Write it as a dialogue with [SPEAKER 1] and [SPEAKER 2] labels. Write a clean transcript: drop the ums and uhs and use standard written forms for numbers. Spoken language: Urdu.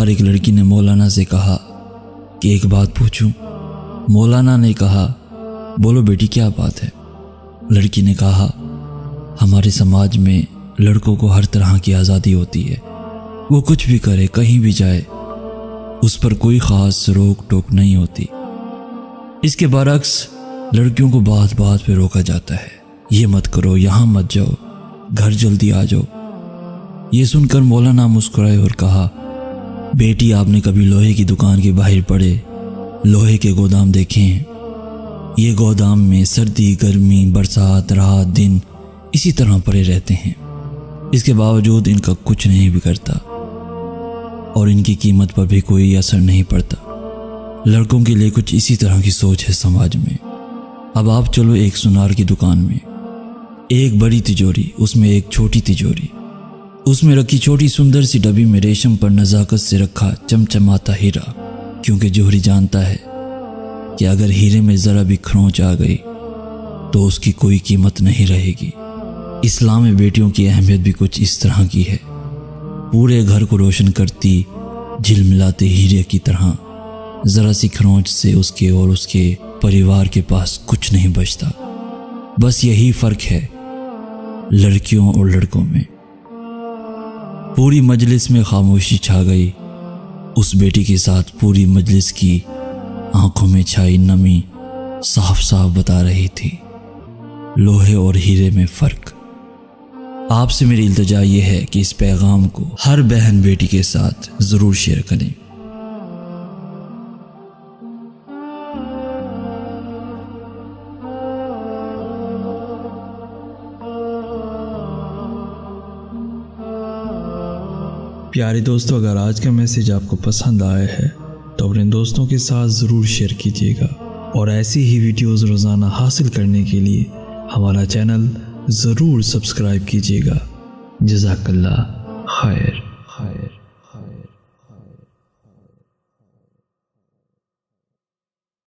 [SPEAKER 1] بار ایک لڑکی نے مولانا سے کہا کہ ایک بات پوچھوں۔ مولانا نے کہا بولو بیٹی کیا بات ہے؟ لڑکی نے کہا ہمارے سماج میں لڑکوں کو ہر طرح کی آزادی ہوتی ہے، وہ کچھ بھی کرے کہیں بھی جائے، اس پر کوئی خاص روک ٹوک نہیں ہوتی۔ اس کے برعکس لڑکیوں کو بات بات پہ روکا جاتا ہے، یہ مت کرو، یہاں مت جاؤ، گھر جلدی آ جاؤ۔ یہ سن کر مولانا مسکرائے اور کہا بیٹی آپ نے کبھی لوہے کی دکان کے باہر پڑے لوہے کے گودام دیکھے ہیں؟ یہ گودام میں سردی گرمی برسات رات دن اسی طرح پڑے رہتے ہیں، اس کے باوجود ان کا کچھ نہیں بگڑتا اور ان کی قیمت پر بھی کوئی اثر نہیں پڑتا۔ لڑکوں کے لیے کچھ اسی طرح کی سوچ ہے سماج میں۔ اب آپ چلو ایک سونار کی دکان میں، ایک بڑی تجوری، اس میں ایک چھوٹی تجوری، اس میں رکھی چھوٹی سندر سی ڈبی میں ریشم پر نزاکت سے رکھا چمچماتا ہیرا، کیونکہ جوہری جانتا ہے کہ اگر ہیرے میں ذرا بھی کھروچ آ گئی تو اس کی کوئی قیمت نہیں رہے گی۔ اسلام میں بیٹیوں کی اہمیت بھی کچھ اس طرح کی ہے، پورے گھر کو روشن کرتی جھلملاتے ہیرے کی طرح، ذرا سی کھروچ سے اس کے اور اس کے پریوار کے پاس کچھ نہیں بچتا۔ بس یہی فرق ہے لڑکیوں اور لڑکوں میں۔ پوری مجلس میں خاموشی چھا گئی۔ اس بیٹی کے ساتھ پوری مجلس کی آنکھوں میں چھائی نمی صاف صاف بتا رہی تھی لوہے اور ہیرے میں فرق۔ آپ سے میری التجا یہ ہے کہ اس پیغام کو ہر بہن بیٹی کے ساتھ ضرور شیئر کریں۔
[SPEAKER 2] پیارے دوستو، اگر آج کا میسیج آپ کو پسند آیا ہے تو اپنے دوستوں کے ساتھ ضرور شیئر کیجیے گا، اور ایسی ہی ویڈیوز روزانہ حاصل کرنے کے لیے ہمارا چینل ضرور سبسکرائب کیجیے گا۔ جزاک اللہ خیر۔